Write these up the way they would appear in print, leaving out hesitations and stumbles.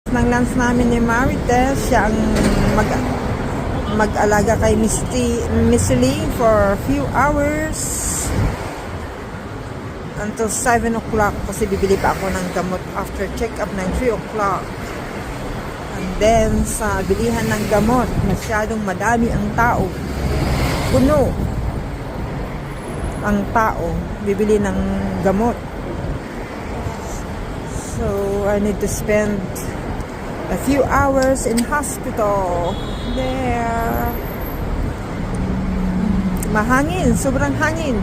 Nang lunch namin ni Marites, siya ang mag-alaga kay Miss Lee for a few hours until 7 o'clock kasi bibili pa ako ng gamot after check-up ng 3 o'clock. And then sa bilihan ng gamot, masyadong madami ang tao. Puno ang tao bibili ng gamot. So I need to spend a few hours in hospital. There. Mahangin, sobrang hangin.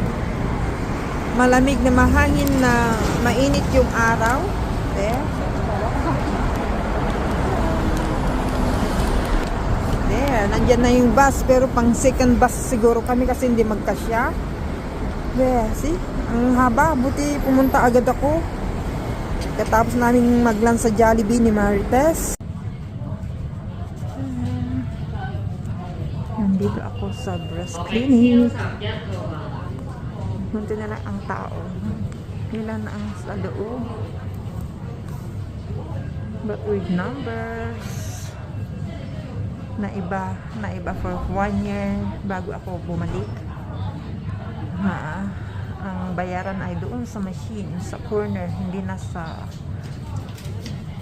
Malamig na mahangin na mainit yung araw. There. There, nandyan na yung bus pero pang second bus siguro kami kasi hindi magkasya. There, see? Ang haba, buti pumunta agad ako. Katapos namin mag-lunch sa Jollibee ni Marites. Nandito ako sa breast clinic. Munti na lang ang tao. Ilan ang sa loob. But with numbers. Na iba for 1 year bago ako bumalik. Ang bayaran ay doon sa machine, sa corner, hindi na sa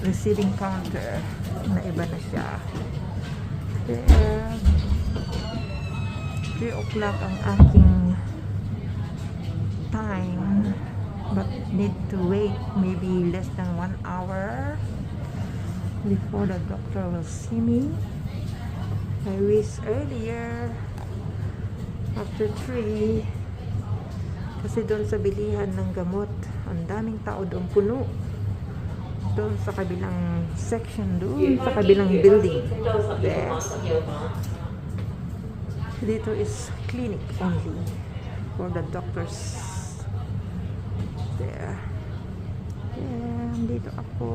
receiving counter. Na iba na siya. There. 3 o'clock ang aking time, but need to wait maybe less than 1 hour before the doctor will see me. I wish earlier after 3 kasi doon sa bilihan ng gamot ang daming tao doon, puno doon sa kabilang section, doon sa kabilang building. There. Dito is clinic only for the doctors. There. Dito ako.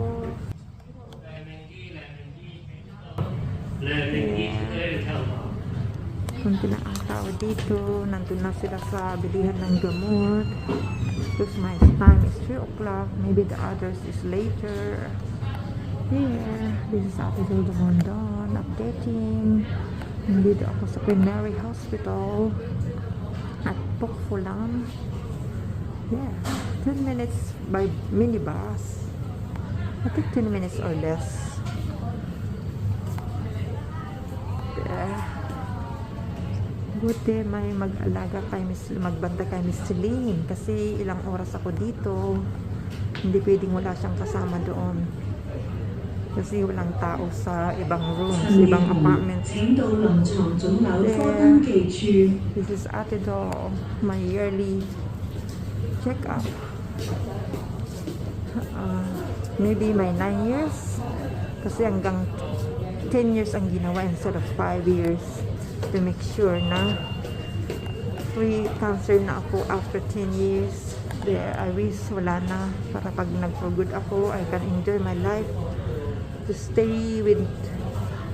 Kunti na ang tao dito. Nandun na sila sa bilihan ng gamot. Because my time is 3 o'clock. Maybe the others is later. Here. This is Ate Zilda Mondon updating. Nandito ako sa Primary Hospital at Pokfulam. Yeah. 10 minutes by minibus. I think 10 minutes or less. There. Buti may mag-alaga kay magbanta kay Miss Celine kasi ilang oras ako dito. Hindi pwedeng wala siyang kasama doon. Kasi walang tao sa ibang rooms, ibang apartments. There. This is Ate Do, my yearly check-up. Maybe my 9 years. Kasi hanggang 10 years ang ginawa instead of 5 years. To make sure na free cancer na ako after 10 years. There, I wish wala na para pag nag-for good ako, I can enjoy my life to stay with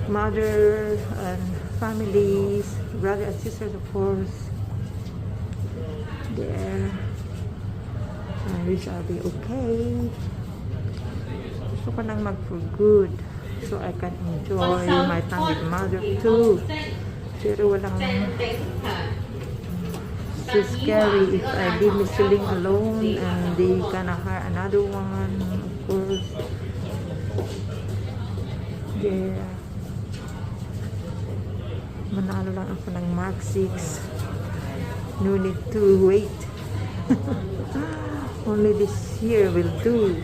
mother and families, brother and sisters of course. There, I wish I'll be okay. Gusto ko nang mag-for good so I can enjoy my time with mother too. Pero walang so scary if I leave Miss Celine alone and they gonna hire another one, of course. Yeah. Manalo lang ako ng Mark 6. No need to wait. Only this year will do.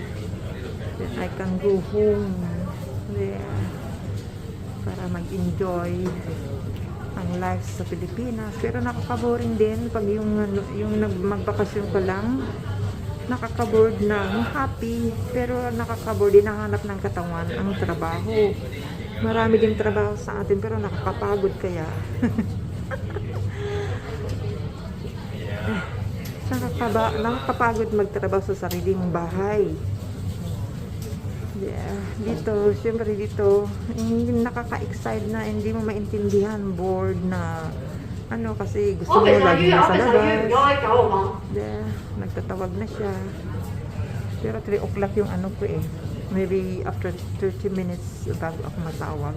Then I can go home there para mag-enjoy ang life sa Pilipinas. Pero nakaka-boring din pag yung magbakasyon ka lang, nakaka-bored na, happy, pero nakaka-bored din, nahanap ng katawan ang trabaho. Marami din trabaho sa atin pero nakakapagod kaya. Nakakapagod magtrabaho sa sariling bahay. Yeah. Dito, siyempre dito, hindi nakaka-excite na, hindi mo maintindihan, bored na, ano, kasi gusto mo lagi nasa labas. Yeah. Nagtatawag na siya. Pero 3 o'clock yung ano ko eh. Maybe after 30 minutes bago ako matawag.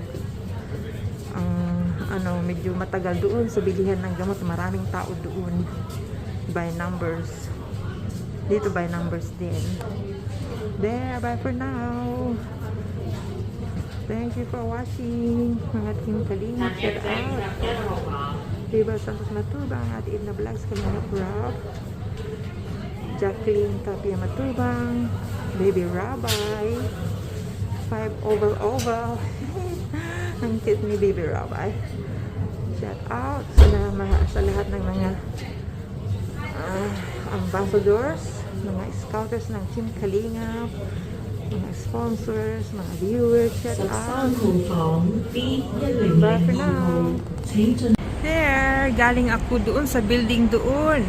Ang medyo matagal doon sa bilihan ng gamot, maraming tao doon. By numbers. Dito by numbers din. There, bye for now. Thank you for watching. Mga Team Kalinga, shout out. Diba Santos Matubang at Edna Vlogs Kalinga Rob. Jacqueline Tapia Matubang. Baby Rabbi. 5 oval. Ang cute ni Baby Rabbi. Shout out sa lahat ng mga ambassadors, mga scouters ng Team Kalinga, mga sponsors, mga viewers. Shout out. Bye for now. There, galing ako doon sa building doon.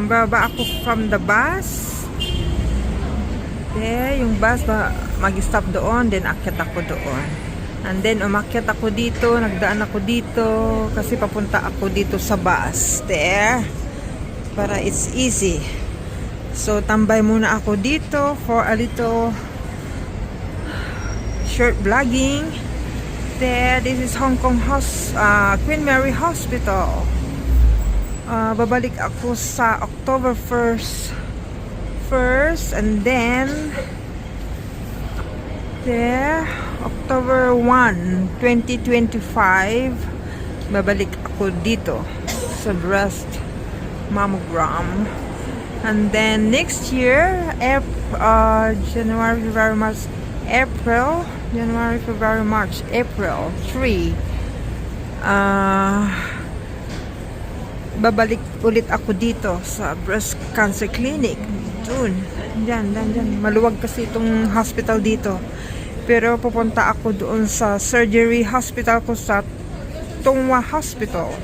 Baba ako from the bus. There, yung bus mag-stop doon, then akyat ako doon. And then umakyat ako dito, nagdaan ako dito kasi papunta ako dito sa bus. There, para it's easy. So tambay muna ako dito for a little short vlogging. There, this is Hong Kong Queen Mary Hospital. Babalik ako sa October 1st and then there, October 1, 2025 babalik ako dito sa breast mammogram. And then next year, January, February, March, April 3, babalik ulit ako dito sa breast cancer clinic. Diyan. Maluwag kasi itong hospital dito. Pero pupunta ako doon sa surgery hospital ko sa Tongwa Hospital.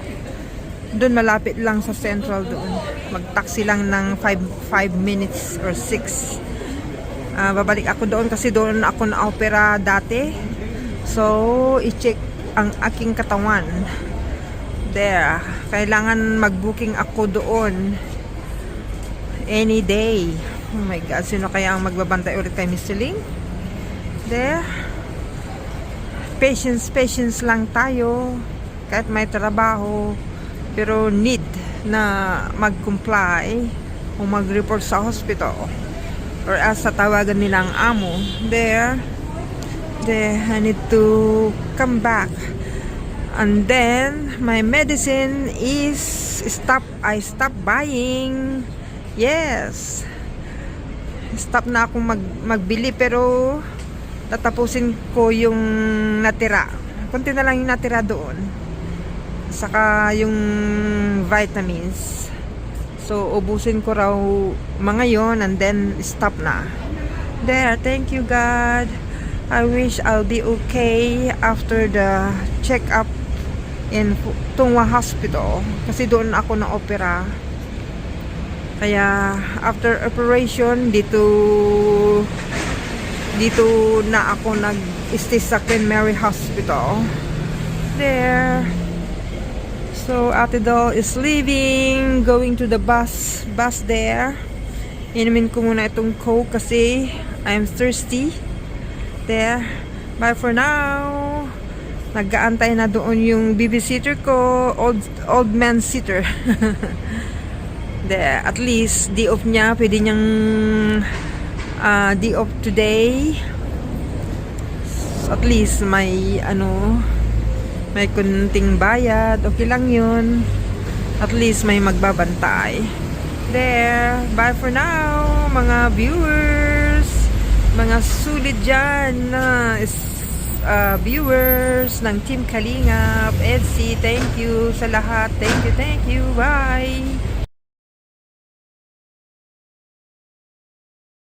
Doon malapit lang sa central doon. Mag-taxi lang ng 5 minutes or 6. Babalik ako doon kasi doon ako na-opera dati. So, i-check ang aking katawan. There. Kailangan mag-booking ako doon any day. Oh my God, sino kaya ang magbabantay ulit kay Mr. Ling? There. Patience lang tayo. Kahit may trabaho. Pero need na mag-comply o mag-report sa hospital. Or as sa tawagan nilang amo. There, I need to come back. And then, my medicine is I stop buying. Yes. Stop na akong magbili pero tatapusin ko yung natira. Kunti na lang yung natira doon. Saka yung vitamins. So, ubusin ko raw mga yon and then stop na. There, thank you God. I wish I'll be okay after the check-up in Tongwa Hospital. Kasi doon ako na-opera. Kaya after operation dito na ako nag-stay sa Queen Mary Hospital. There. So Ate Doll is leaving, going to the bus there. Inumin ko muna itong Coke kasi I'm thirsty. There. Bye for now. Nag-aantay na doon yung babysitter ko, old man sitter. There, at least day off niya, pwede niyang day off today. So, at least may may kunting bayad, okay lang yun. At least may magbabantay. There, bye for now mga viewers, mga sulit dyan viewers ng Team Kalingap, Edsy, thank you sa lahat, thank you, bye.